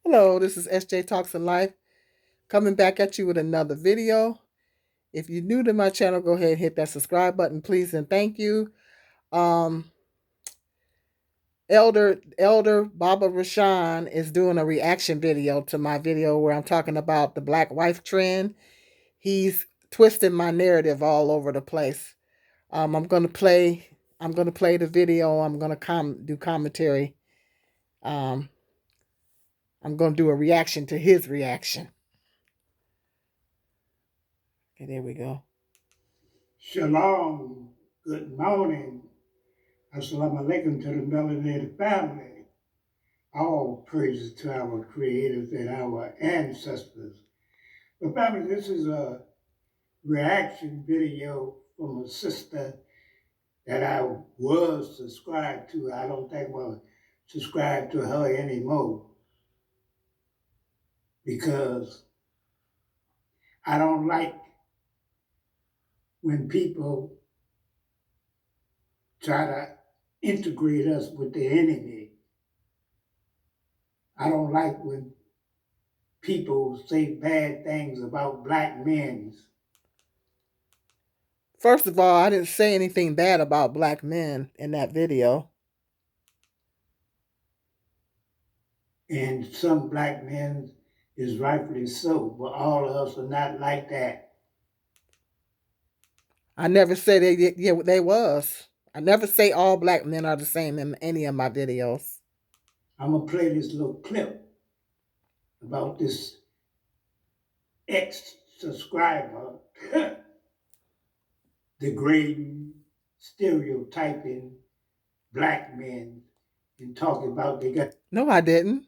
Hello, this is SJ Talks in Life, coming back at you with another video. If you're new to my channel, go ahead and hit that subscribe button, please, and thank you. Um, Elder Baba Rahson is doing a reaction video to my video where I'm talking about the black wife trend. He's twisting my narrative all over the place. I'm gonna play. I'm gonna play the video. I'm gonna do commentary. Um, I'm gonna do a reaction to his reaction. Okay, there we go. Shalom, good morning. Assalamu alaikum to the melanated family. All praises to our creators and our ancestors. But family, this is a reaction video from a sister that I was subscribed to. I don't think I'll subscribe to her anymore because I don't like when people try to integrate us with the enemy. I don't like when people say bad things about black men. First of all, I didn't say anything bad about black men in that video. And some black men is rightfully so, but all of us are not like that. I never said they was. I never say all black men are the same in any of my videos. I'm going to play this little clip about this ex-subscriber degrading, stereotyping black men and talking about they got No, I didn't.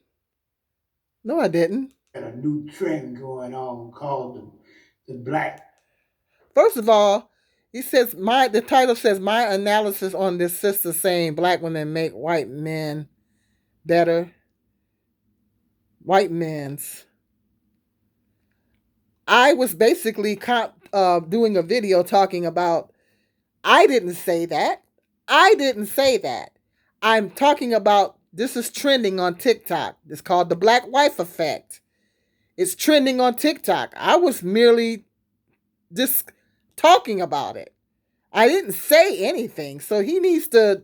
No, I didn't. a new trend going on called the black. First of all, he says the title says my analysis on this sister saying black women make white men better. White men's. I was basically doing a video talking about. I didn't say that. I didn't say that. I'm talking about this is trending on TikTok. It's called the black wife effect. It's trending on TikTok. I was merely just talking about it. I didn't say anything. So he needs to.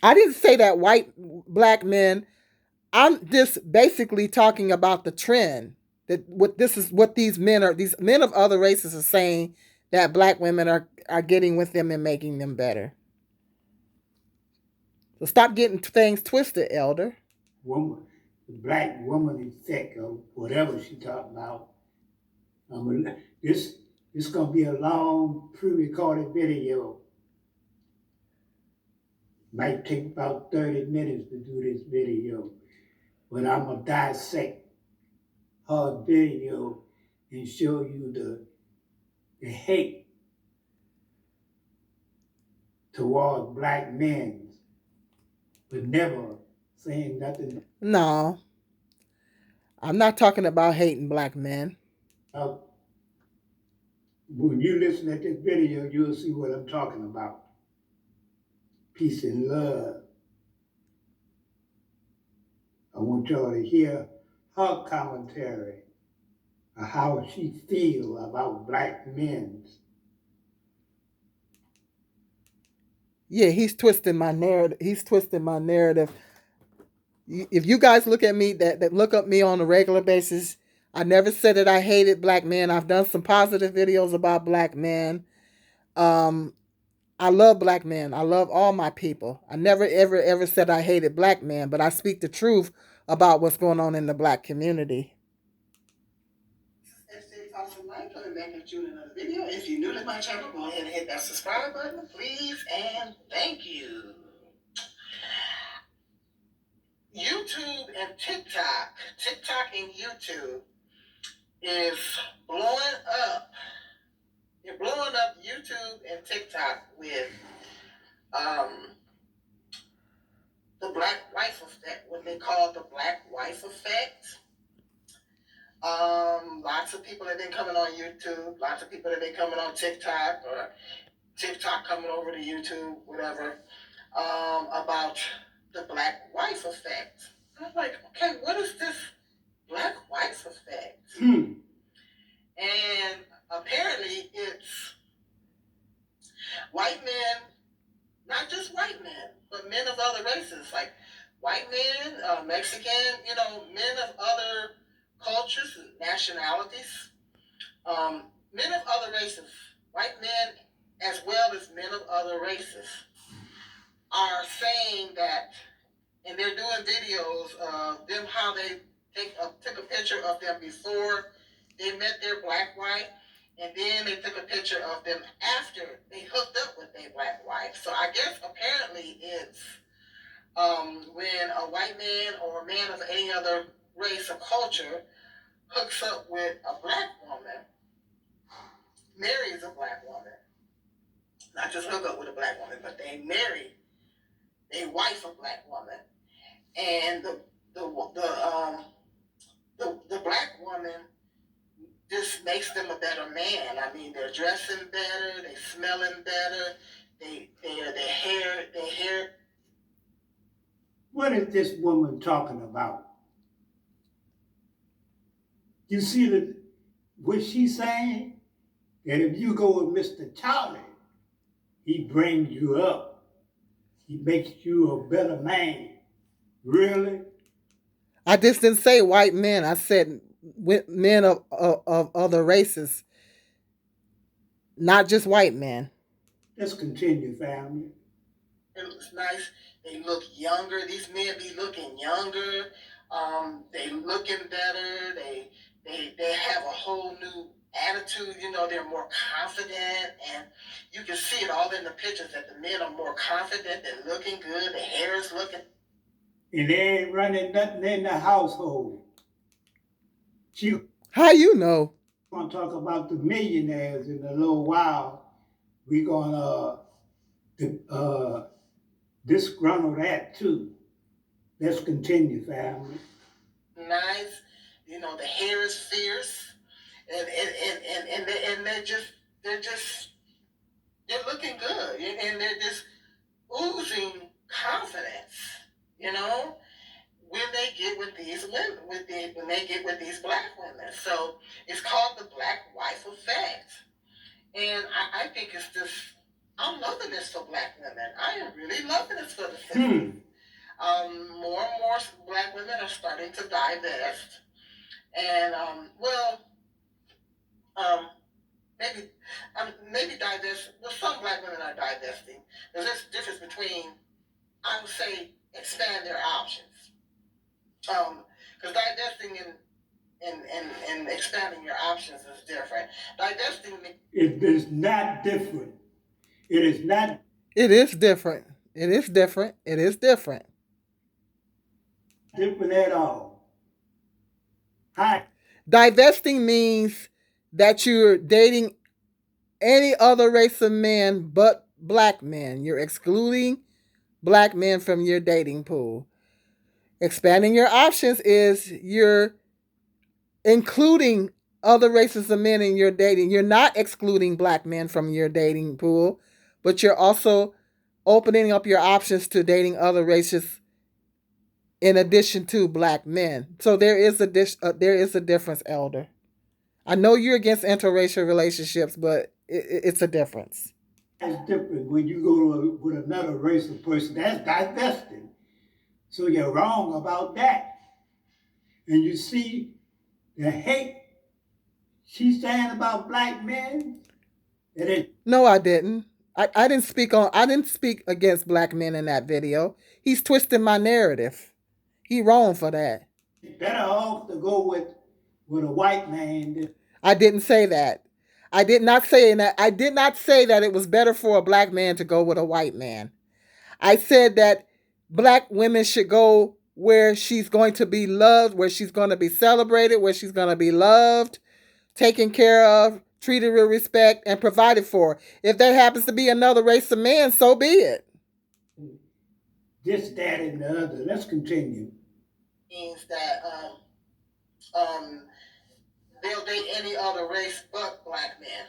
I didn't say that white black men. I'm just basically talking about the trend. That what this is what these men of other races are saying that black women are getting with them and making them better. So stop getting things twisted, Elder. Woman, the black woman effect or whatever she talking about. This gonna be a long pre-recorded video. Might take about 30 minutes to do this video, but I'm gonna dissect her video and show you the hate towards black men, but never saying nothing. No, I'm not talking about hating black men. When you listen to this video, you'll see what I'm talking about. Peace and love. I want y'all to hear her commentary on how she feels about black men. Yeah, he's twisting my narrative. He's twisting my narrative. If you guys look at me, that look up me on a regular basis, I never said that I hated black men. I've done some positive videos about black men. I love black men. I love all my people. I never, ever said I hated black men, but I speak the truth about what's going on in the black community. Coming back at you in another video. If you're new to my channel, go ahead and hit that subscribe button, please, and thank you. YouTube and TikTok and YouTube is blowing up. You're blowing up YouTube and TikTok with the black wife effect, what they call the black wife effect. Lots of people have been coming on YouTube, lots of people have been coming on TikTok, or TikTok coming over to YouTube, whatever, about the black wife effect. I'm like, okay, races like white men, Mexican, men of other cultures and nationalities, men of other races, white men as well as men of other races, are saying that, and they're doing videos of them how they took a picture of them before they met their black wife, and then they took a picture of them after they hooked up with their black wife. So I guess apparently it's when a white man or a man of any other race or culture hooks up with a black woman, marries a black woman, not just hook up with a black woman, but they marry a wife a black woman, and the black woman just makes them a better man. I mean, they're dressing better, they smelling better, their hair. What is this woman talking about? You see what she's saying? That if you go with Mr. Charlie, he brings you up. He makes you a better man. Really? I just didn't say white men. I said men of other races, not just white men. Let's continue, family. It looks nice. They look younger. These men be looking younger. They looking better. They have a whole new attitude. They're more confident, and you can see it all in the pictures that the men are more confident. They're looking good. The hair is looking. And they ain't running nothing in the household. How you know? We're gonna talk about the millionaires in a little while. We're gonna disgruntle that too. Let's continue, family. Nice, the hair is fierce, and they're looking good, and they're just oozing confidence, when they get with these women, when they get with these black women. So it's called the black wife effect, and I think it's just, I'm loving this for black women. I am really loving this for the sisters. More and more black women are starting to divest, and maybe divest. Well, some black women are divesting. There's a difference between, I would say, expand their options. Because divesting and expanding your options is different. Divesting. It is not different. It is not. It is different. It is different. It is different. Different at all. Hi. Divesting means that you're dating any other race of men but black men. You're excluding black men from your dating pool. Expanding your options is you're including other races of men in your dating. You're not excluding black men from your dating pool, but you're also opening up your options to dating other races in addition to black men. So there is a difference, Elder. I know you're against interracial relationships, but it's a difference. It's different when you go with another race of person. That's divesting. So you're wrong about that. And you see the hate she's saying about black men. No, I didn't. I didn't speak against black men in that video. He's twisting my narrative. He wrong for that. Better off to go with a white man. I didn't say that. I did not say that. I did not say that it was better for a black man to go with a white man. I said that black women should go where she's going to be loved, where she's going to be celebrated, where she's going to be loved, taken care of, treated with respect, and provided for. If there happens to be another race of men, so be it. This, that, and the other. Let's continue. Means that they'll date any other race but black men.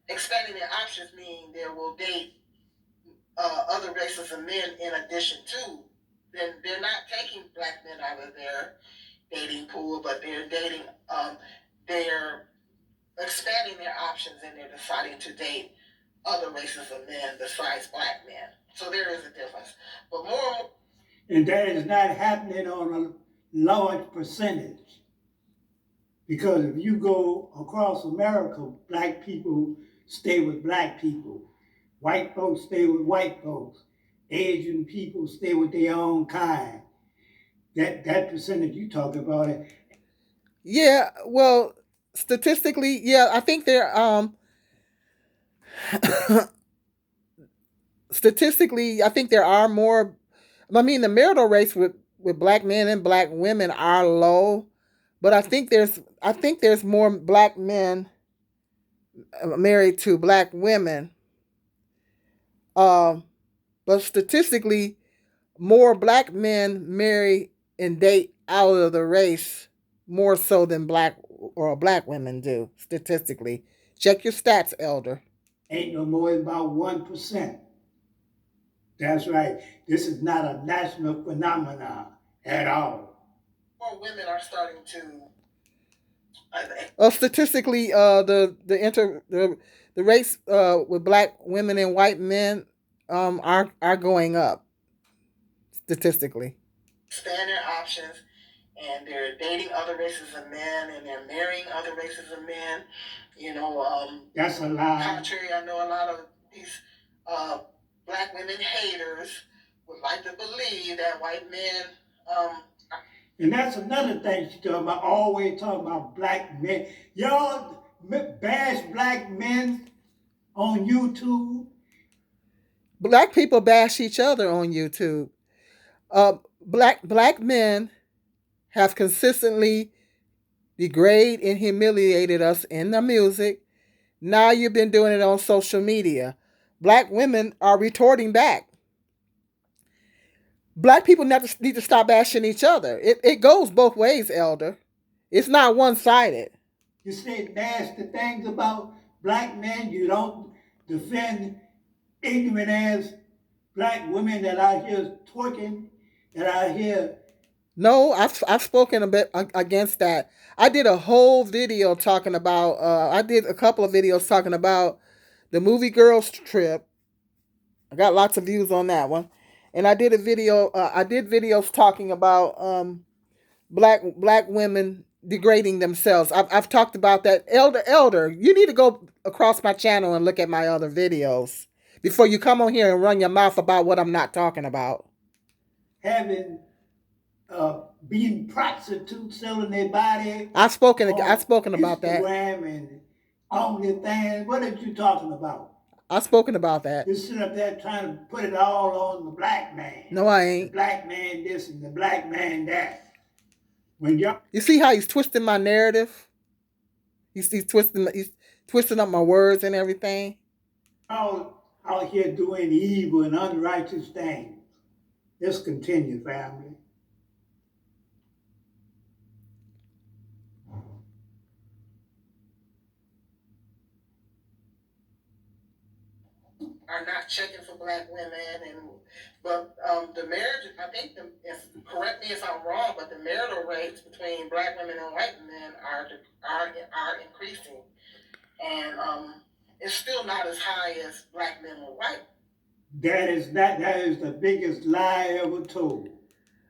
Expanding their options mean they will date other races of men in addition to. Then they're not taking black men out of their dating pool, but they're dating. They're expanding their options, and they're deciding to date other races of men besides black men. So there is a difference. But more. And that is not happening on a large percentage. Because if you go across America, black people stay with black people. White folks stay with white folks. Asian people stay with their own kind. That percentage you talk about it. Yeah, well, statistically, yeah, I think there statistically, I think there are more. I mean, the marital rates with black men and black women are low, but I think there's more black men married to black women. Um, but statistically, more black men marry and date out of the race more so than black women do statistically. Check your stats, elder. Ain't no more than about 1%. That's right. This is not a national phenomenon at all. More women are starting to. Statistically, the race with black women and white men are going up statistically. Standard options, and they're dating other races of men, and they're marrying other races of men. That's a lie. Contrary, I know a lot of these uh, black women haters would like to believe that white men. And that's another thing she's talking about, always talking about black men. Y'all bash black men on YouTube. Black people bash each other on YouTube. Black men have consistently degraded and humiliated us in the music. Now you've been doing it on social media. Black women are retorting back. Black people need to stop bashing each other. It goes both ways, elder. It's not one sided. You say nasty things about black men. You don't defend ignorant ass black women that are here twerking, that are here. No, I've spoken a bit against that. I did a whole video talking about. I did a couple of videos talking about the movie Girls Trip. I got lots of views on that one, and I did a video. I did videos talking about black women degrading themselves. I've talked about that. Elder, you need to go across my channel and look at my other videos before you come on here and run your mouth about what I'm not talking about. Having being prostitutes, selling their body. I've spoken about that. Instagram and OnlyFans. What are you talking about? I've spoken about that. You sit up there trying to put it all on the black man. No, I ain't. The black man this and the black man that. You see how he's twisting my narrative? He's twisting up my words and everything. All out here doing evil and unrighteous things. Let's continue, family. Are not checking for black women, but the marriage. I think correct me if I'm wrong, but the marital rates between black women and white men are increasing, and it's still not as high as black men or white. That is the biggest lie ever told.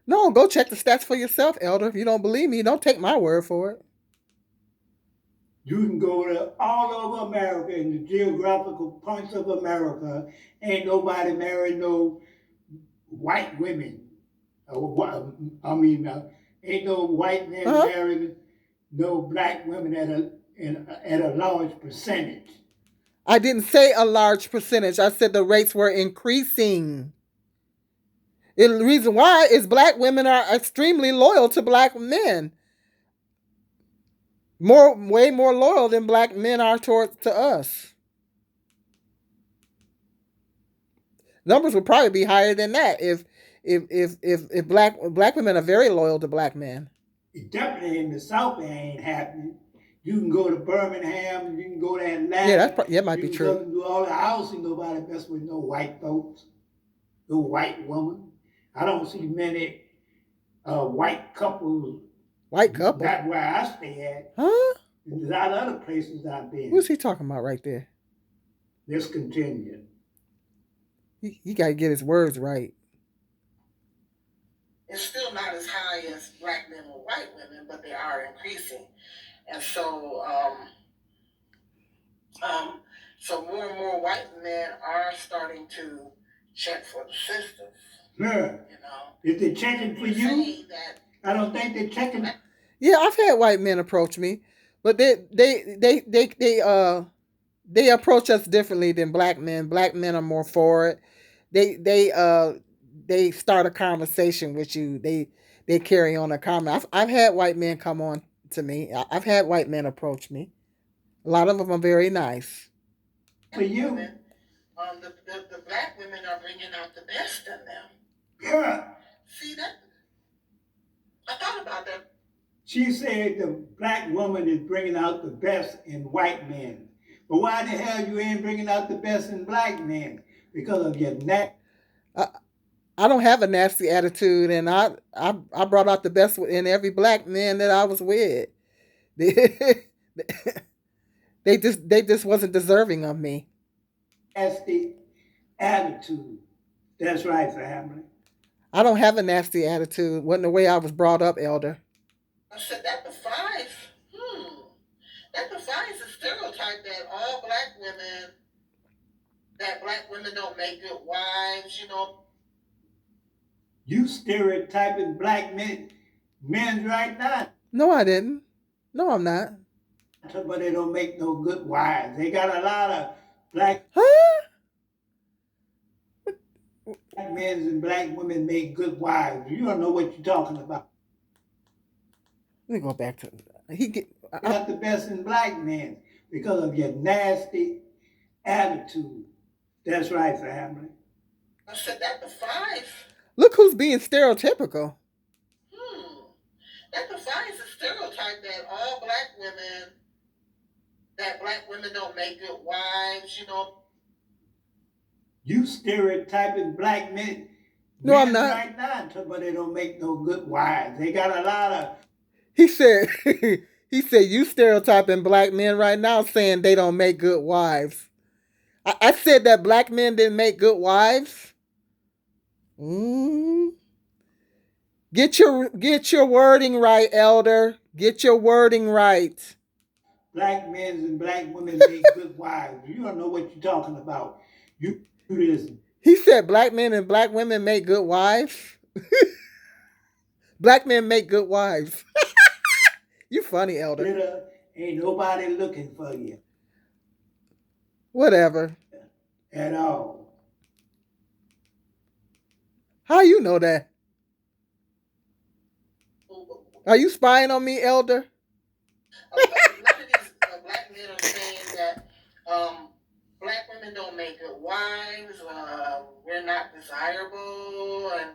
No, go check the stats for yourself, elder. If you don't believe me, don't take my word for it. You can go to all over America, in the geographical points of America, ain't nobody marrying no white women. Ain't no white men marrying no black women at a large percentage. I didn't say a large percentage. I said the rates were increasing. And the reason why is black women are extremely loyal to black men. Way more loyal than black men are to us. Numbers would probably be higher than that if black women are very loyal to black men. Definitely in the South, it ain't happening. You can go to Birmingham, you can go to Atlanta. Yeah, that might be true. You can do all the housing. Nobody mess with no white folks, no white woman. I don't see many white couples. White couple? That's where I stay at. Huh? There's a lot of other places I've been. What's he talking about right there? Let's continue. He got to get his words right. It's still not as high as black men or white women, but they are increasing. And um, so more and more white men are starting to check for the sisters. Yeah. If they're checking for you, I don't think they're checking. Yeah, I've had white men approach me, but they approach us differently than black men. Black men are more forward. They start a conversation with you. They carry on a comment. I've had white men come on to me. I've had white men approach me. A lot of them are very nice. For you, the black women are bringing out the best in them. Yeah. See that? I thought about that. She said the black woman is bringing out the best in white men. But why the hell you ain't bringing out the best in black men? Because of your neck. I don't have a nasty attitude, and I brought out the best in every black man that I was with. They just wasn't deserving of me. Nasty attitude. That's right, family. I don't have a nasty attitude. Wasn't the way I was brought up, Elder. I said that defies. That defies the stereotype that all black women don't make good wives. You stereotyping black men right now. No, I didn't. No, I'm not. But they don't make no good wives. They got a lot of black men and black women make good wives. You don't know what you're talking about. Let me go back to got the best in black men because of your nasty attitude. That's right, family. I said that defies. Look who's being stereotypical. That defies the stereotype that all black women don't make good wives. You stereotyping black men. No, I'm not. Right now, but they don't make no good wives. They got a lot of. He said you stereotyping black men right now, saying they don't make good wives. I said that black men didn't make good wives. Get your wording right, Elder. Get your wording right. Black men and black women make good wives. You don't know what you're talking about. You do this. He said black men and black women make good wives. Black men make good wives. You funny, Elder. Ain't nobody looking for you. Whatever. At all. How you know that? Are you spying on me, Elder? None of these black men are saying that black women don't make good wives. We're not desirable, and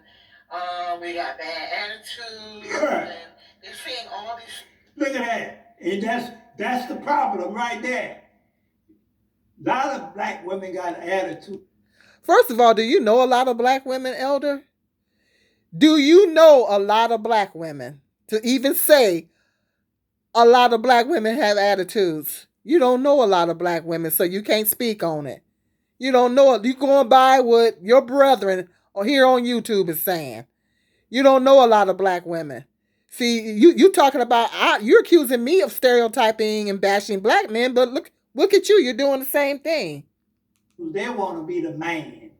we got bad attitude. Sure. And they're saying all these. Look at that, and that's the problem right there. A lot of black women got attitude. First of all, do you know a lot of black women, Elder? Do you know a lot of black women? To even say a lot of black women have attitudes. You don't know a lot of black women, so you can't speak on it. You don't know it. You're going by what your brethren here on YouTube is saying. You don't know a lot of black women. See, you talking about, you're accusing me of stereotyping and bashing black men, but look at you. You're doing the same thing. They want to be the man.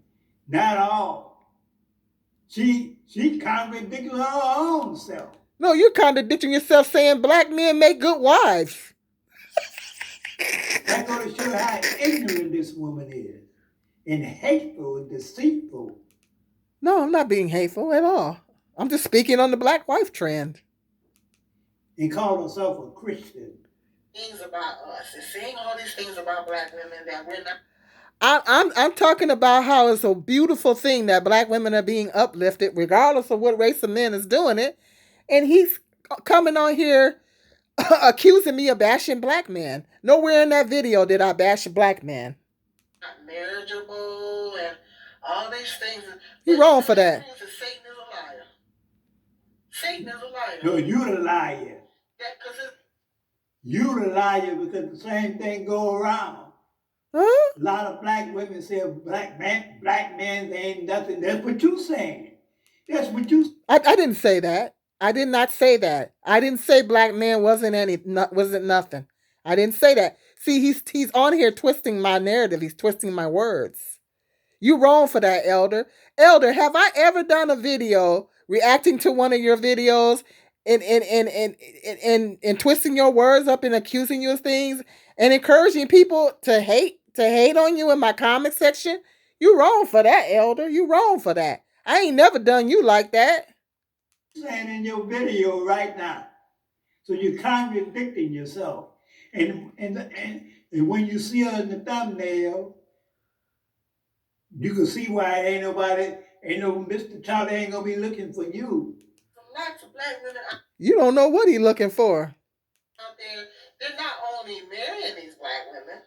Not all. She contradicting her own self. No, you're contradicting yourself saying black men make good wives. That's going to show how ignorant this woman is. And hateful and deceitful. No, I'm not being hateful at all. I'm just speaking on the black wife trend. And call herself a Christian. Things about us. They're saying all these things about black women that we're not. I'm talking about how it's a beautiful thing that black women are being uplifted, regardless of what race of men is doing it. And he's coming on here accusing me of bashing black men. Nowhere in that video did I bash black men. Not marriageable and all these things. You're wrong for that. Satan is a liar. Satan is a liar. No, you're the liar. You're the liar because the same thing go around. Huh? A lot of black women say black men, they ain't nothing. That's what you saying. That's what you. I didn't say that. I did not say that. I didn't say black man wasn't nothing. I didn't say that. See, he's on here twisting my narrative. He's twisting my words. You wrong for that, Elder. Elder, have I ever done a video reacting to one of your videos and twisting your words up and accusing you of things and encouraging people to hate on you in my comment section? You wrong for that, Elder. You wrong for that. I ain't never done you like that. Saying in your video right now. So you're contradicting yourself. And when you see her in the thumbnail, you can see why ain't no Mr. Charlie ain't gonna be looking for you. Lots of black women You don't know what he looking for. out there, they're not only marrying these black women,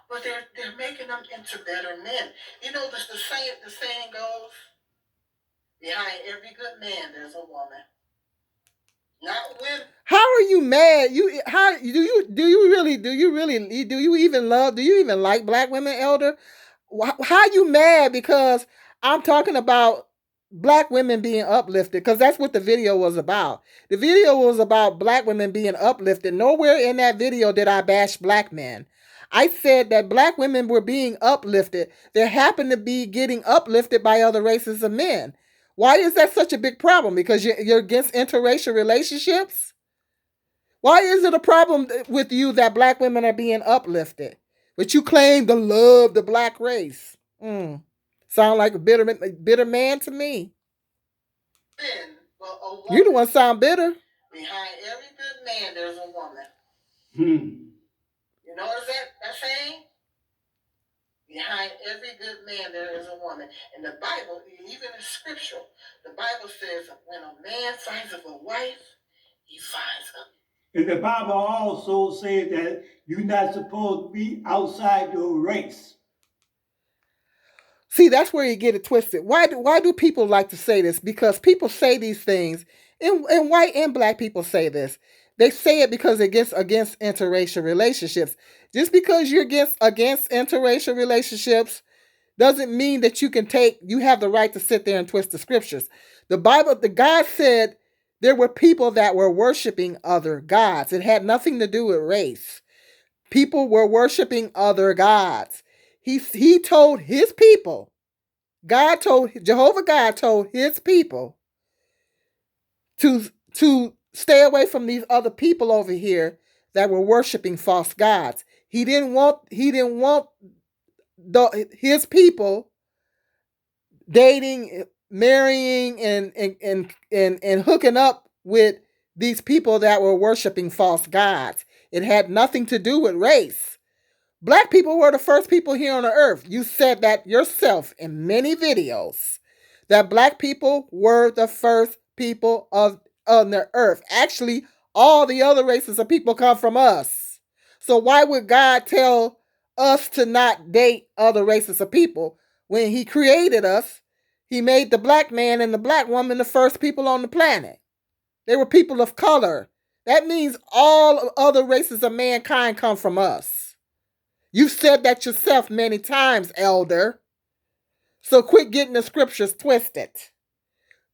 but they're making them into better men. You know, the saying goes, behind every good man, there's a woman. Not women. How are you mad? Do you even like black women, Elder? How you mad because I'm talking about black women being uplifted? Because that's what the video was about. The video was about black women being uplifted. Nowhere in that video did I bash black men. I said that black women were being uplifted. They happened to be getting uplifted by other races of men. Why is that such a big problem? Because you're against interracial relationships? Why is it a problem with you that black women are being uplifted? But you claim to love the black race. Sound like a bitter man to me. You the one sound bitter. Behind every good man, there's a woman. You know what that saying? Behind every good man, there is a woman. In the Bible, even in Scriptural, the Bible says when a man finds a wife, he finds her. And the Bible also says that you're not supposed to be outside your race. See, that's where you get it twisted. Why do people like to say this? Because people say these things, and white and black people say this. They say it because it gets against interracial relationships. Just because you're against interracial relationships doesn't mean that you have the right to sit there and twist the scriptures. The God said there were people that were worshiping other gods. It had nothing to do with race. People were worshiping other gods. He told his people, Jehovah God told his people to stay away from these other people over here that were worshiping false gods. He didn't want his people dating, marrying, and hooking up with these people that were worshiping false gods. It had nothing to do with race. Black people were the first people here on the earth. You said that yourself in many videos, that black people were the first people on the earth. Actually, all the other races of people come from us. So why would God tell us to not date other races of people? When he created us, he made the black man and the black woman the first people on the planet. They were people of color. That means all other races of mankind come from us. You've said that yourself many times, Elder. So quit getting the scriptures twisted.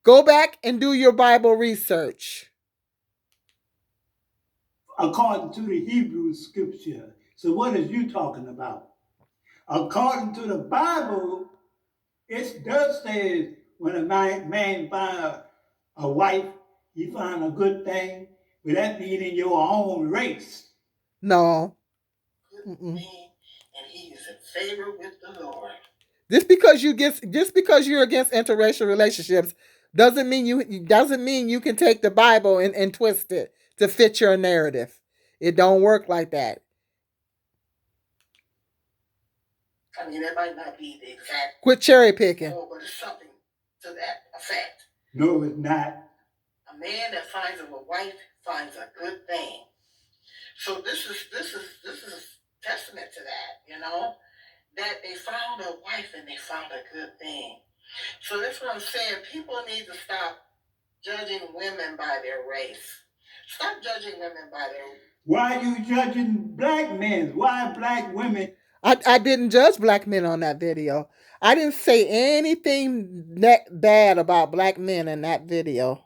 Go back and do your Bible research. According to the Hebrew scripture. So what is you talking about? According to the Bible, it does say when a man finds a wife, he finds a good thing, but that means in your own race. No. And he is in favor with the Lord. Just because you're against interracial relationships doesn't mean you can take the Bible and twist it to fit your narrative. It don't work like that. I mean, that might not be the exact. Quit cherry picking. No, but it's something to that effect. No, it's not. A man that finds a wife finds a good thing. So this is testament to that, that they found a wife and they found a good thing. So that's what I'm saying. People need to stop judging women by their race. Stop judging women by their. Why are you judging black men? Why black women? I didn't judge black men on that video. I didn't say anything bad about black men in that video.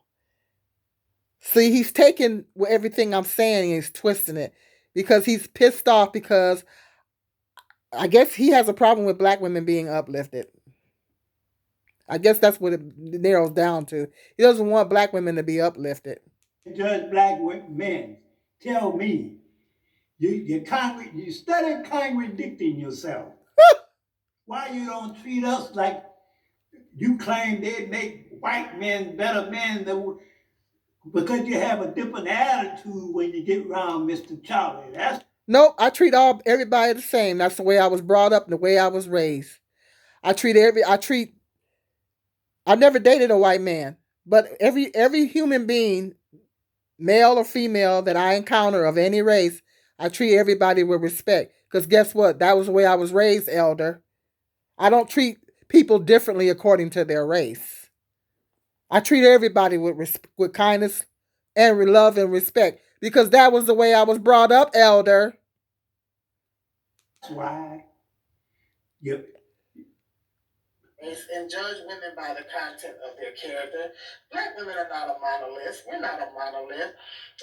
See, he's taking everything I'm saying and he's twisting it because he's pissed off because I guess he has a problem with black women being uplifted. I guess that's what it narrows down to. He doesn't want black women to be uplifted. Judge black men. Tell me, you study contradicting yourself. Why you don't treat us like you claim they make white men better men than, because you have a different attitude when you get around Mr. Charlie. Nope, I treat everybody the same. That's the way I was brought up and the way I was raised. I never dated a white man, but every human being, male or female, that I encounter of any race, I treat everybody with respect. Because guess what? That was the way I was raised, elder. I don't treat people differently according to their race. I treat everybody with kindness and love and respect because that was the way I was brought up, elder. That's why you and judge women by the content of their character. Black women are not a monolith. We're not a monolith.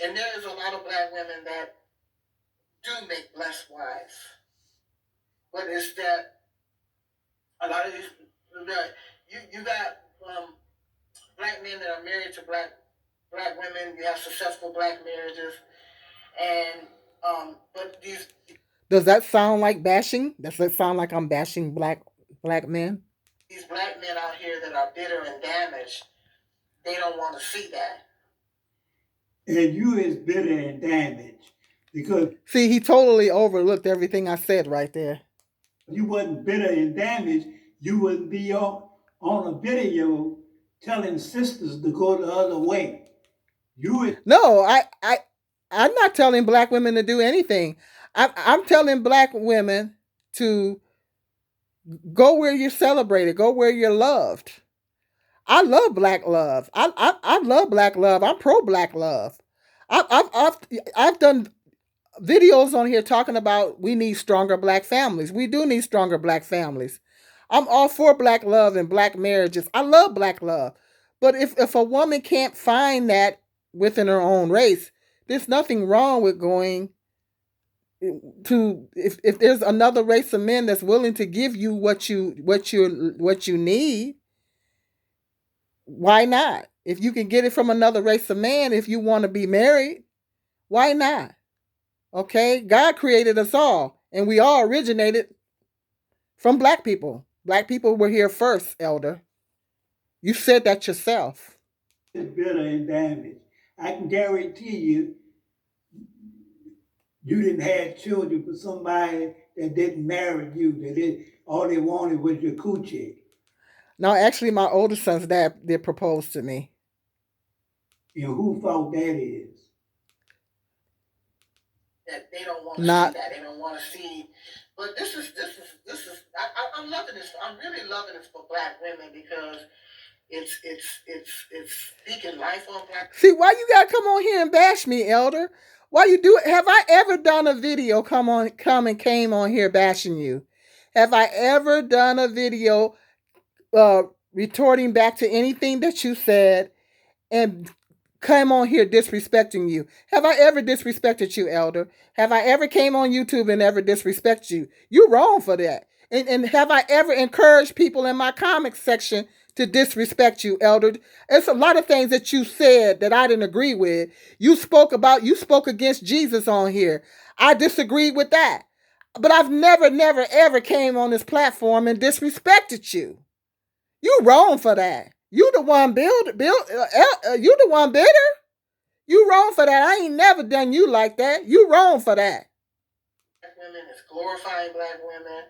And there is a lot of black women that do make blessed wives. But it's that a lot of these, you got black men that are married to black women. You have successful black marriages, and but these. Does that sound like bashing? Does that sound like I'm bashing black men? These black men out here that are bitter and damaged, they don't want to see that. And you is bitter and damaged because see, he totally overlooked everything I said right there. If you wasn't bitter and damaged, you wouldn't be on a video telling sisters to go the other way. No, I'm not telling black women to do anything. I'm telling black women to go where you're celebrated, go where you're loved. I love black love. I love black love. I'm pro black love. I've done videos on here talking about we need stronger black families. We do need stronger black families. I'm all for black love and black marriages. I love black love. But if a woman can't find that within her own race, there's nothing wrong with going to if there's another race of men that's willing to give you what you need. Why not? If you can get it from another race of man, if you want to be married, why not? Okay, God created us all, and we all originated from black people. Black people were here first, elder. You said that yourself. It's bitter and damaged. I can guarantee you, you didn't have children for somebody that didn't marry you. All they wanted was your coochie. No, actually, my oldest son's dad did propose to me. And who fault that is? That they don't want to see that. They don't want to see. But this is. I'm loving this. I'm really loving this for black women because it's speaking life on black. See, why you gotta come on here and bash me, elder? Why you do it? Have I ever done a video came on here bashing you? Have I ever done a video retorting back to anything that you said and come on here disrespecting you? Have I ever disrespected you, elder? Have I ever came on YouTube and ever disrespected you? You're wrong for that. And have I ever encouraged people in my comment section to disrespect you, elder? It's a lot of things that you said that I didn't agree with. You spoke against Jesus on here. I disagreed with that. But I've never, ever came on this platform and disrespected you. You wrong for that. You the one you the one bitter. You wrong for that. I ain't never done you like that. You wrong for that. Black women is glorifying black women.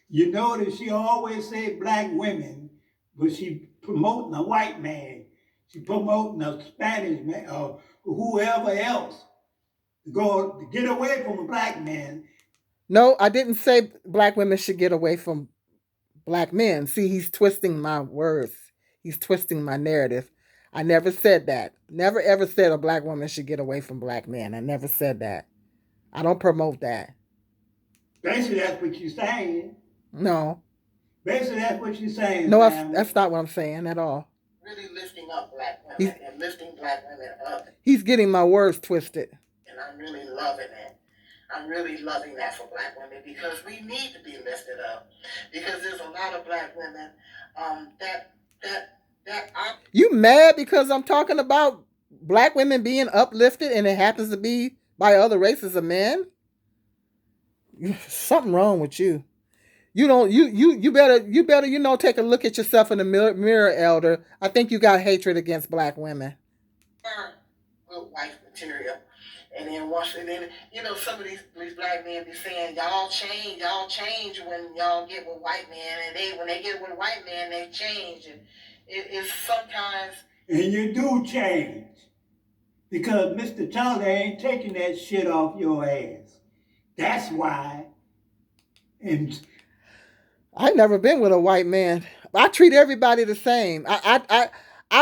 You notice she always say black women, but she promoting a white man. She promoting a Spanish man or whoever else to get away from a black man. No, I didn't say black women should get away from black men. See, he's twisting my words. He's twisting my narrative. I never said that. Never ever said a black woman should get away from black men. I never said that. I don't promote that. Basically, that's what you're saying. No. Basically, that's what you're saying. No, that's not what I'm saying at all. Really lifting up black women and lifting black women up. He's getting my words twisted. And I'm really loving it. I'm really loving that for black women because we need to be lifted up. Because there's a lot of black women You mad because I'm talking about black women being uplifted and it happens to be by other races of men? Something wrong with you. You don't you better take a look at yourself in the mirror, elder. I think you got hatred against black women. Good wife material. And then some of these black men be saying, y'all change when y'all get with white men, and when they get with white men, they change. And it's sometimes. And you do change. Because Mr. Tyler ain't taking that shit off your ass. That's why. And I've never been with a white man. I treat everybody the same. I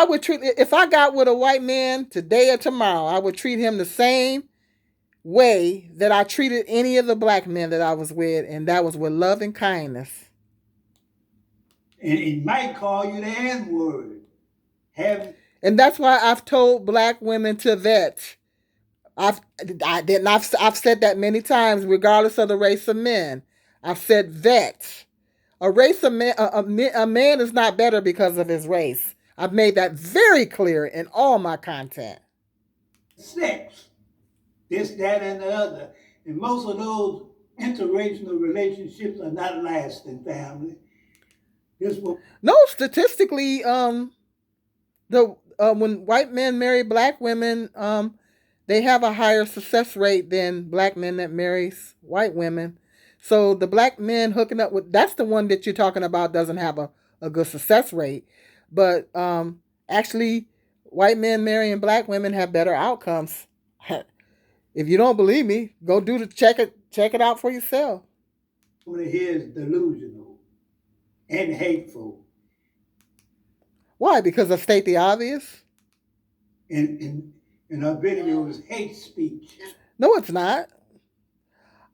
would treat, if I got with a white man today or tomorrow, I would treat him the same way that I treated any of the black men that I was with, and that was with love and kindness. And he might call you the N-word. And that's why I've told black women to vet. I've said that many times, regardless of the race of men. I've said vet. A race of men, a man is not better because of his race. I've made that very clear in all my content. Sex, this, that, and the other. And most of those interracial relationships are not lasting, family. No, statistically, when white men marry black women, they have a higher success rate than black men that marries white women. So the black men hooking up with, that's the one that you're talking about, doesn't have a good success rate. But actually, white men marrying black women have better outcomes. If you don't believe me, go check it out for yourself. Here is delusional and hateful. Why? Because I state the obvious? In our videos, hate speech. No, it's not.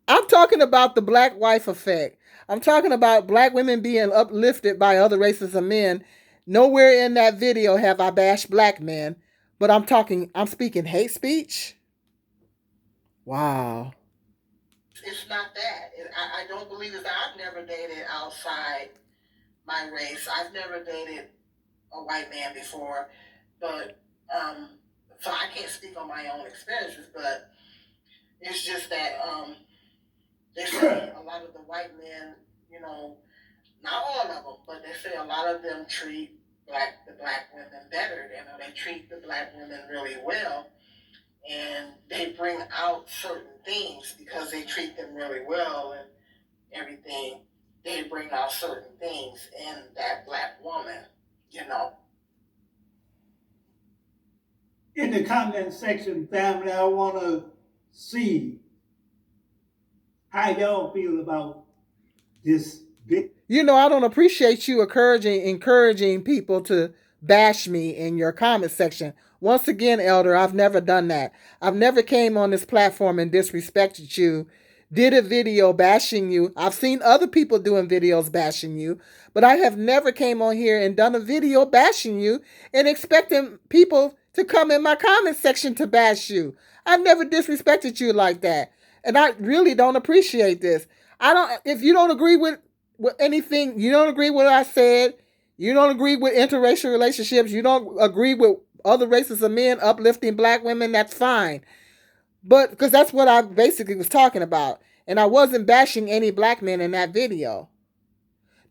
I'm talking about the black wife effect. I'm talking about black women being uplifted by other races of men. Nowhere in that video have I bashed black men, but I'm speaking hate speech. Wow. It's not that. I don't believe it. I've never dated outside my race. I've never dated a white man before, but so I can't speak on my own experiences, but it's just that they say a lot of the white men, not all of them, but they say a lot of them treat the black women better. They treat the black women really well, and they bring out certain things because they treat them really well and everything. They bring out certain things in that black woman, In the comment section, family, I want to see how y'all feel about this big. I don't appreciate you encouraging people to bash me in your comment section. Once again, Elder, I've never done that. I've never came on this platform and disrespected you, did a video bashing you. I've seen other people doing videos bashing you, but I have never came on here and done a video bashing you and expecting people to come in my comment section to bash you. I've never disrespected you like that. And I really don't appreciate this. If you don't agree with anything, you don't agree with what I said, you don't agree with interracial relationships, you don't agree with other races of men uplifting black women, that's fine. But because that's what I basically was talking about. And I wasn't bashing any black men in that video.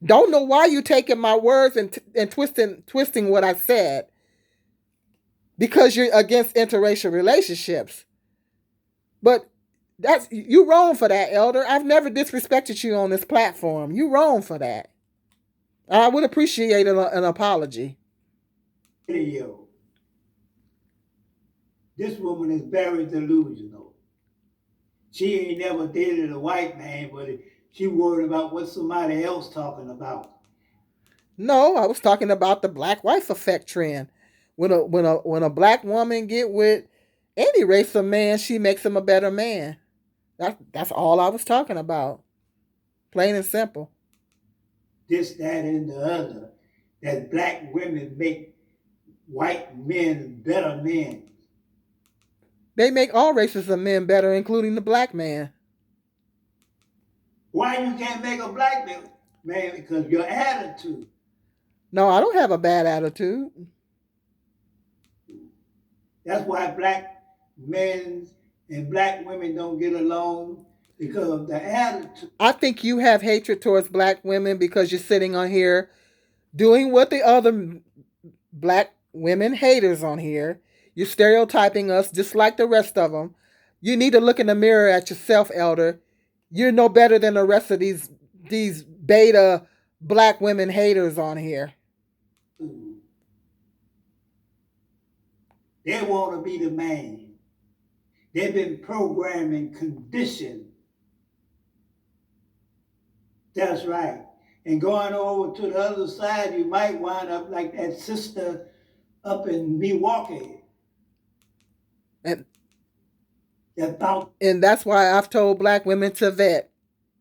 Don't know why you taking my words and twisting what I said. Because you're against interracial relationships. But you wrong for that, Elder. I've never disrespected you on this platform. You wrong for that. I would appreciate an apology. Video. This woman is very delusional. She ain't never dated a white man, but she worried about what somebody else talking about. No, I was talking about the black wife effect trend. When a black woman get with any race of man, she makes him a better man. That's all I was talking about. Plain and simple. This, that, and the other. That black women make white men better men. They make all races of men better, including the black man. Why you can't make a black man? Because your attitude. No, I don't have a bad attitude. That's why black men and black women don't get along, because of the attitude. I think you have hatred towards black women because you're sitting on here doing what the other black women haters on here. You're stereotyping us just like the rest of them. You need to look in the mirror at yourself, elder. You're no better than the rest of these beta black women haters on here. They want to be the man. They've been programmed and conditioned. That's right. And going over to the other side, you might wind up like that sister up in Milwaukee. And that's why I've told black women to vet.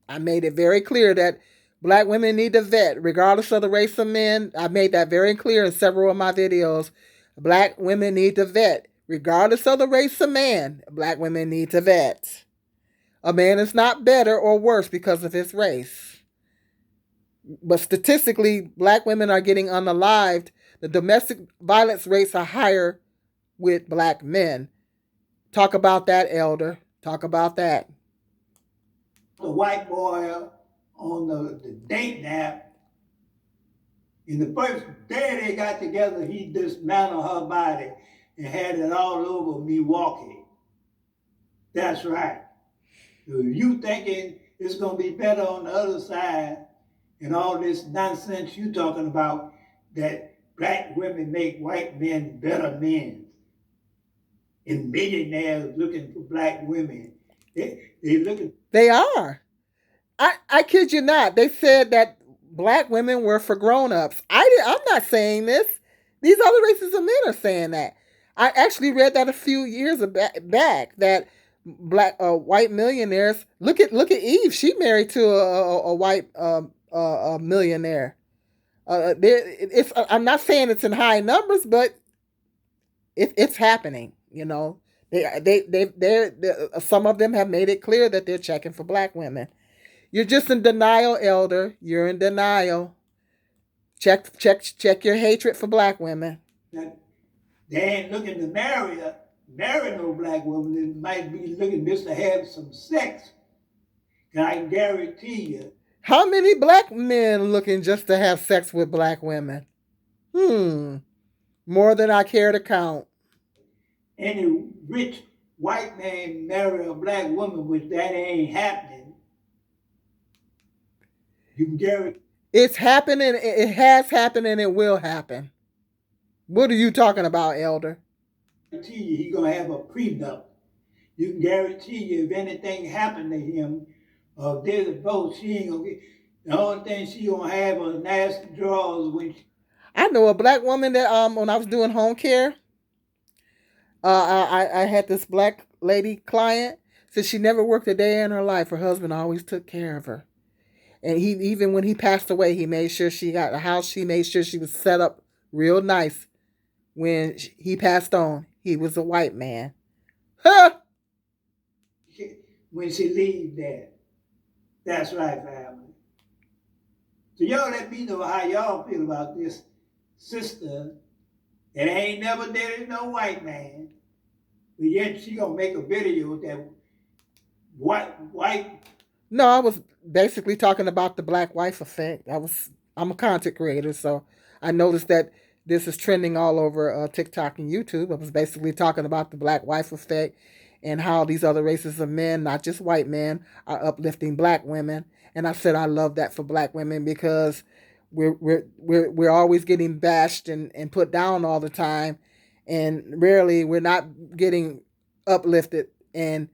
I made it very clear that black women need to vet, regardless of the race of men. I made that very clear in several of my videos. Black women need to vet, regardless of the race of man. Black women need to vet. A man is not better or worse because of his race. But statistically, black women are getting unalived. The domestic violence rates are higher with black men. Talk about that, elder. Talk about that. The white boy on the date app, in the first day they got together, he dismantled her body and had it all over Milwaukee. That's right. So if you thinking it's going to be better on the other side, and all this nonsense you talking about, that black women make white men better men, and millionaires looking for black women. They are. I kid you not. They said that black women were for grown-ups. I'm not saying this. These other races of men are saying that. I actually read that a few years back that white millionaires. Look at Eve. She married to a white millionaire. I'm not saying it's in high numbers, but it's happening. You know, they some of them have made it clear that they're checking for black women. You're just in denial, elder. You're in denial. Check your hatred for black women. They ain't looking to marry no black woman. They might be looking just to have some sex. And I can guarantee you. How many black men looking just to have sex with black women? More than I care to count. Any rich white man marry a black woman, which that ain't happening. You can guarantee. It's happening. It has happened and it will happen. What are you talking about, elder? I guarantee you he's going to have a prenup. You can guarantee you if anything happened to him, or there's a vote, she ain't going to get. The only thing she going to have are nasty drawers when she. I know a black woman that when I was doing home care, I had this black lady client. Said she never worked a day in her life. Her husband always took care of her. And even when he passed away, he made sure she got a house. She made sure she was set up real nice. When he passed on, he was a white man. Huh? When she leaves there. That's right, family. So y'all let me know how y'all feel about this sister that ain't never dated no white man. But yet she gonna make a video with that white. No, I was basically talking about the black wife effect. I'm a content creator, so I noticed that this is trending all over TikTok and YouTube. I was basically talking about the black wife effect and how these other races of men, not just white men, are uplifting black women. And I said I love that for black women because we're always getting bashed and put down all the time, and rarely we're not getting uplifted. And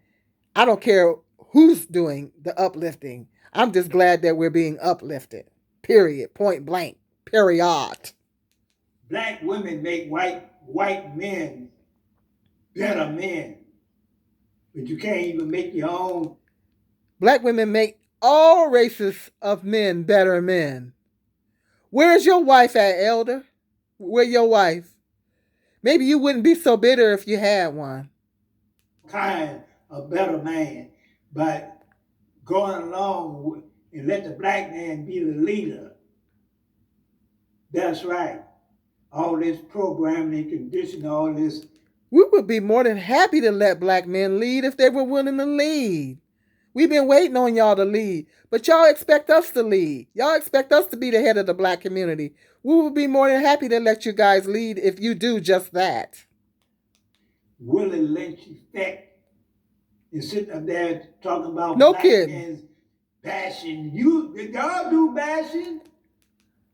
I don't care who's doing the uplifting. I'm just glad that we're being uplifted. Period. Point blank. Period. Black women make white white men better men, but you can't even make your own. Black women make all races of men better men. Where's your wife at, Elder? Where your wife? Maybe you wouldn't be so bitter if you had one. Kind of better man, but going along and let the black man be the leader. That's right. All this programming and conditioning, all this. We would be more than happy to let black men lead if they were willing to lead. We've been waiting on y'all to lead, but y'all expect us to lead. Y'all expect us to be the head of the black community. We would be more than happy to let you guys lead if you do just that. Willie Lynch effect. And sitting up there talking about no black kidding. Men bashing. Y'all do bashing?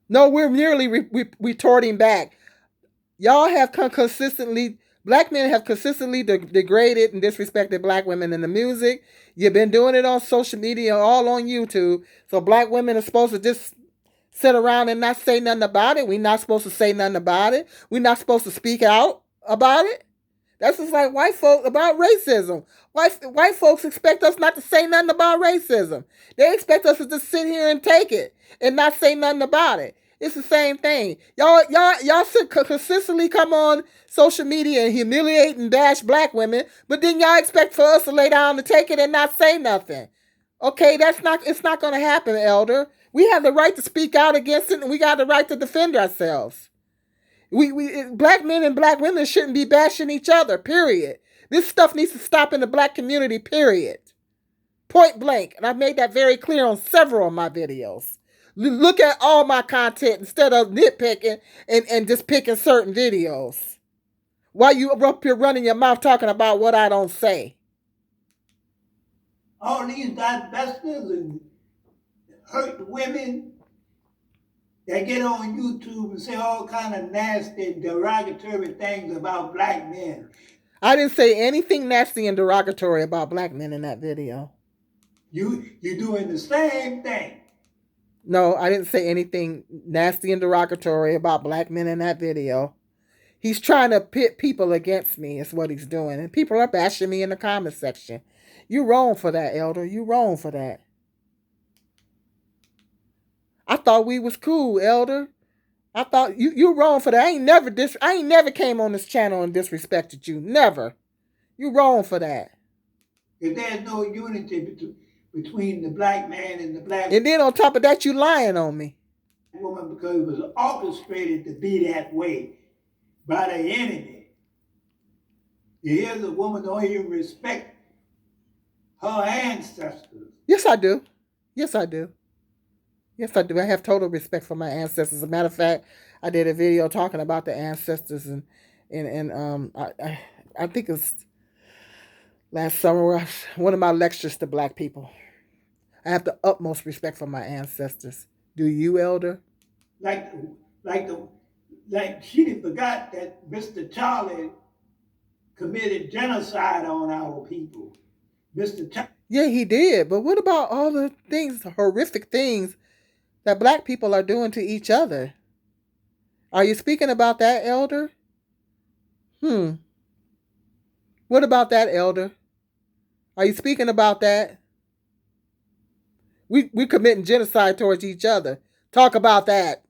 No, we're merely retorting back. Y'all have consistently, black men have consistently degraded and disrespected black women in the music. You've been doing it on social media, all on YouTube. So black women are supposed to just sit around and not say nothing about it. We're not supposed to say nothing about it. We're not supposed to speak out about it. That's just like white folks about racism. White folks expect us not to say nothing about racism. They expect us to just sit here and take it and not say nothing about it. It's the same thing. Y'all consistently come on social media and humiliate and bash black women, but then y'all expect for us to lay down and take it and not say nothing. Okay, it's not going to happen, Elder. We have the right to speak out against it, and we got the right to defend ourselves. Black men and black women shouldn't be bashing each other, period. This stuff needs to stop in the black community, period. Point blank. And I've made that very clear on several of my videos. Look at all my content instead of nitpicking and just picking certain videos. While you up here running your mouth talking about what I don't say. All these divestors and hurt women that get on YouTube and say all kind of nasty, derogatory things about black men. I didn't say anything nasty and derogatory about black men in that video. You're doing the same thing. No, I didn't say anything nasty and derogatory about black men in that video. He's trying to pit people against me is what he's doing. And people are bashing me in the comment section. You wrong for that, Elder. You wrong for that. I thought we was cool, Elder. I thought you wrong for that. I ain't never came on this channel and disrespected you. Never. You wrong for that. If there's no unity between the black man and the black and then on top of that, you lying on me. Woman, because it was orchestrated to be that way by the enemy. Here's a woman don't even respect her ancestors. Yes, I do. Yes, I do. Yes, I do. I have total respect for my ancestors. As a matter of fact, I did a video talking about the ancestors, and I think it's last summer, one of my lectures to black people. I have the utmost respect for my ancestors. Do you, Elder? Like she forgot that Mr. Charlie committed genocide on our people. Mr. Charlie. Yeah, he did. But what about all the things, horrific things that black people are doing to each other? Are you speaking about that, Elder? What about that, Elder? Are you speaking about that? We committing genocide towards each other. Talk about that.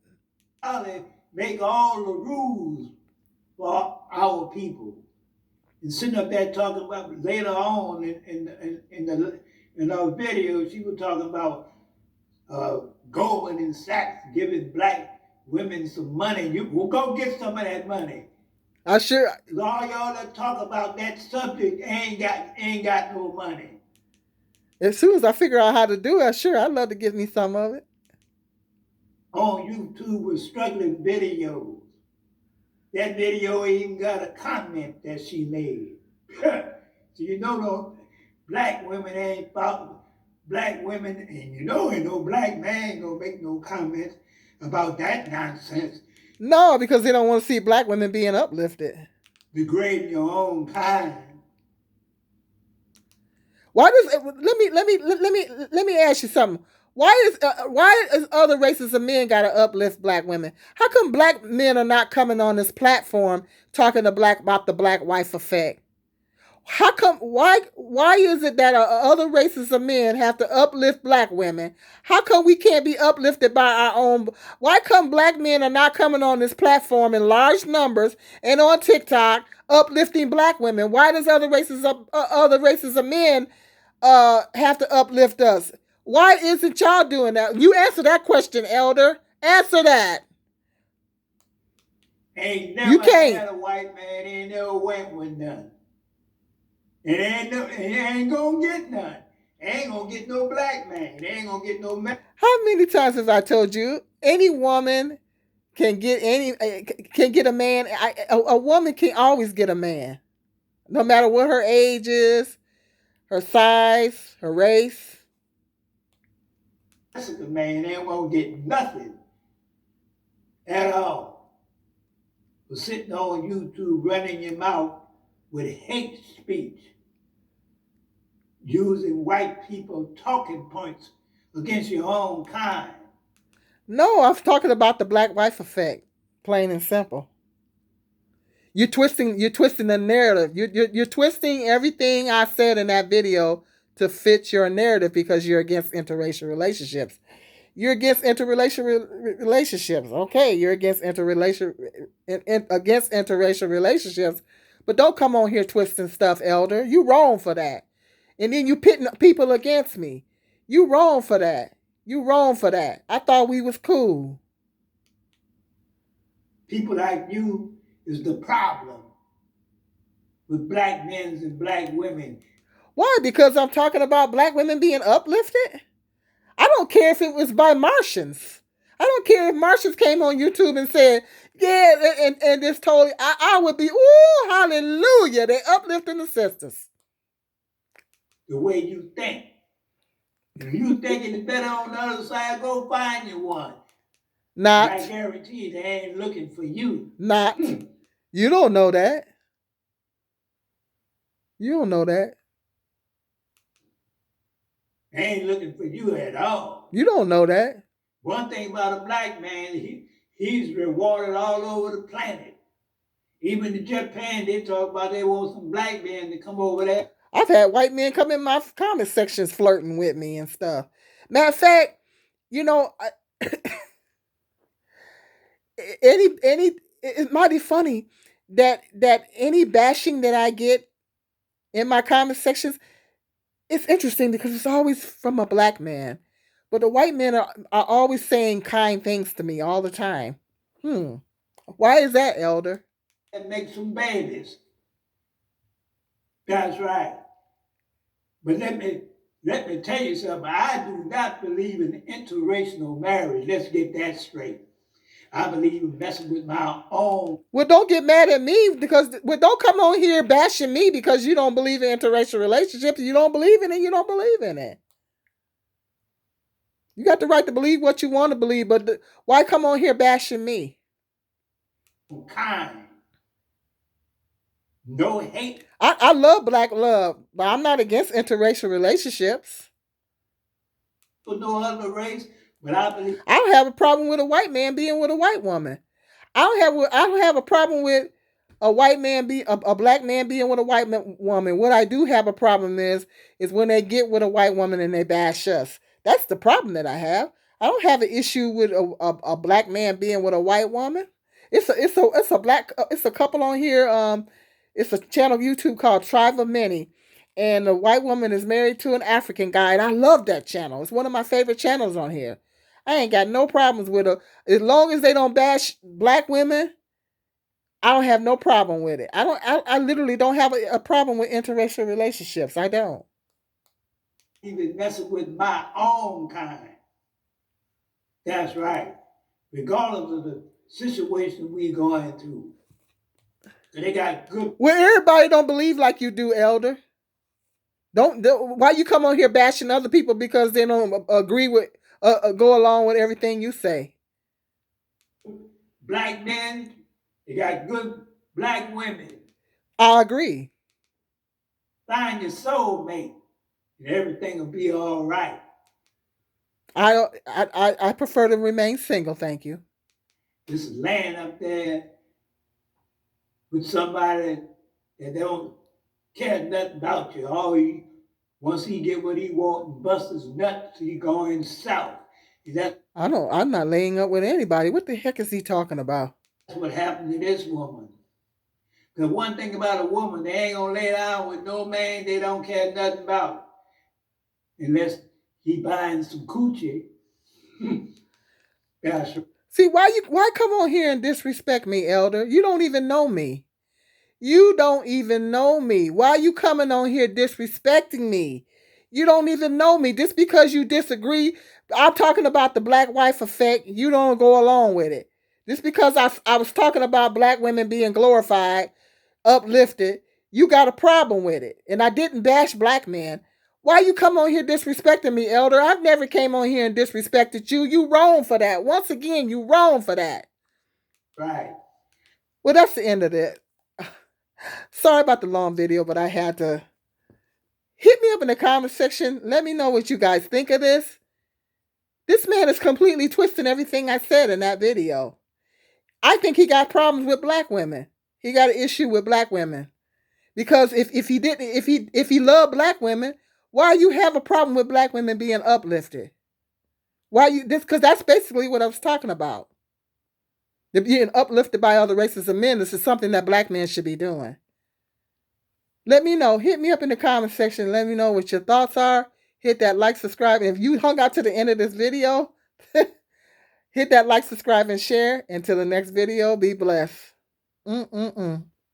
Make all the rules for our people. And sitting up there talking about later on in our video, she was talking about Goldman and Sachs giving black women some money. You will go get some of that money. I sure. All y'all that talk about that subject ain't got no money. As soon as I figure out how to do it, sure, I'd love to give me some of it. On YouTube with struggling videos. That video even got a comment that she made. So you know those black women ain't about black women, and you know ain't no black man gonna make no comments about that nonsense. No, because they don't want to see black women being uplifted. Degrading your own kind. Why does let me ask you something? Why is other races of men got to uplift black women? How come black men are not coming on this platform talking to black about the black wife effect? How come why is it that other races of men have to uplift black women? How come we can't be uplifted by our own? Why come black men are not coming on this platform in large numbers and on TikTok uplifting black women? Why does other races of men have to uplift us? Why isn't y'all doing that? You answer that question, Elder. Answer that. Ain't never you can't. Had a white man ain't never went with none. It ain't gonna get none. Ain't gonna get no black man. It ain't gonna get no man. How many times have I told you any woman can get a man? A woman can always get a man, no matter what her age is, her size, her race. The man ain't gonna get nothing at all for sitting on YouTube running your mouth with hate speech, using white people talking points against your own kind. No, I'm talking about the black wife effect, plain and simple. You're twisting the narrative. You're twisting everything I said in that video to fit your narrative because you're against interracial relationships. You're against interracial relationships. Okay, you're against interracial relationships, but don't come on here twisting stuff, Elder. You wrong for that. And then you pitting people against me. You wrong for that. You wrong for that. I thought we was cool. People like you is the problem with black men and black women. Why? Because I'm talking about black women being uplifted? I don't care if it was by Martians. I don't care if Martians came on YouTube and said, yeah, and this totally, I would be, ooh, hallelujah. They uplifting the sisters. The way you think. If you thinking it better on the other side, go find you one. Not. I guarantee they ain't looking for you. Not. You don't know that. You don't know that. They ain't looking for you at all. You don't know that. One thing about a black man, he's rewarded all over the planet. Even in Japan, they talk about they want some black men to come over there. I've had white men come in my comment sections flirting with me and stuff. Matter of fact, you know, it's mighty funny that any bashing that I get in my comment sections, it's interesting because it's always from a black man. But the white men are always saying kind things to me all the time. Why is that, Elder? And make some babies. That's right. But let me tell you something. I do not believe in interracial marriage. Let's get that straight. I believe in messing with my own. Well, don't get mad at me because don't come on here bashing me because you don't believe in interracial relationships. You don't believe in it. You don't believe in it. You got the right to believe what you want to believe, but why come on here bashing me? Kind. No hate. I love black love, but I'm not against interracial relationships. For no other race, but I believe I don't have a problem with a white man being with a white woman. I don't have a problem with a white man a black man being with a white woman. What I do have a problem is when they get with a white woman and they bash us. That's the problem that I have. I don't have an issue with a black man being with a white woman. It's a couple on here. It's a channel YouTube called Tribe of Many. And the white woman is married to an African guy. And I love that channel. It's one of my favorite channels on here. I ain't got no problems with her. As long as they don't bash black women, I don't have no problem with it. I literally don't have a problem with interracial relationships. I don't. Even messing with my own kind. That's right. Regardless of the situation we going through. They got good. Well, everybody don't believe like you do, Elder. Why you come on here bashing other people because they don't agree with, go along with everything you say? Black men, they got good black women. I agree. Find your soulmate, and everything will be all right. I prefer to remain single, thank you. Just laying up there with somebody that don't care nothing about you. Once he get what he want and bust his nuts, he going south. I'm not laying up with anybody. What the heck is he talking about? That's what happened to this woman. The one thing about a woman, they ain't gonna lay down with no man they don't care nothing about. Unless he buying some coochie. Gosh. See, why come on here and disrespect me, Elder? You don't even know me. You don't even know me. Why are you coming on here disrespecting me? You don't even know me. Just because you disagree, I'm talking about the black wife effect, you don't go along with it. Just because I was talking about black women being glorified, uplifted, you got a problem with it. And I didn't bash black men. Why you come on here disrespecting me, Elder? I've never came on here and disrespected you. You wrong for that. Once again, you wrong for that. Right. Well, that's the end of it. Sorry about the long video, but I had to. Hit me up in the comment section. Let me know what you guys think of this. This man is completely twisting everything I said in that video. I think he got problems with black women. He got an issue with black women. Because if he loved black women, why you have a problem with black women being uplifted? Why you this? Because that's basically what I was talking about. They're being uplifted by other races of men. This is something that black men should be doing. Let me know. Hit me up in the comment section. Let me know what your thoughts are. Hit that like, subscribe. And if you hung out to the end of this video, hit that like, subscribe, and share. Until the next video, be blessed.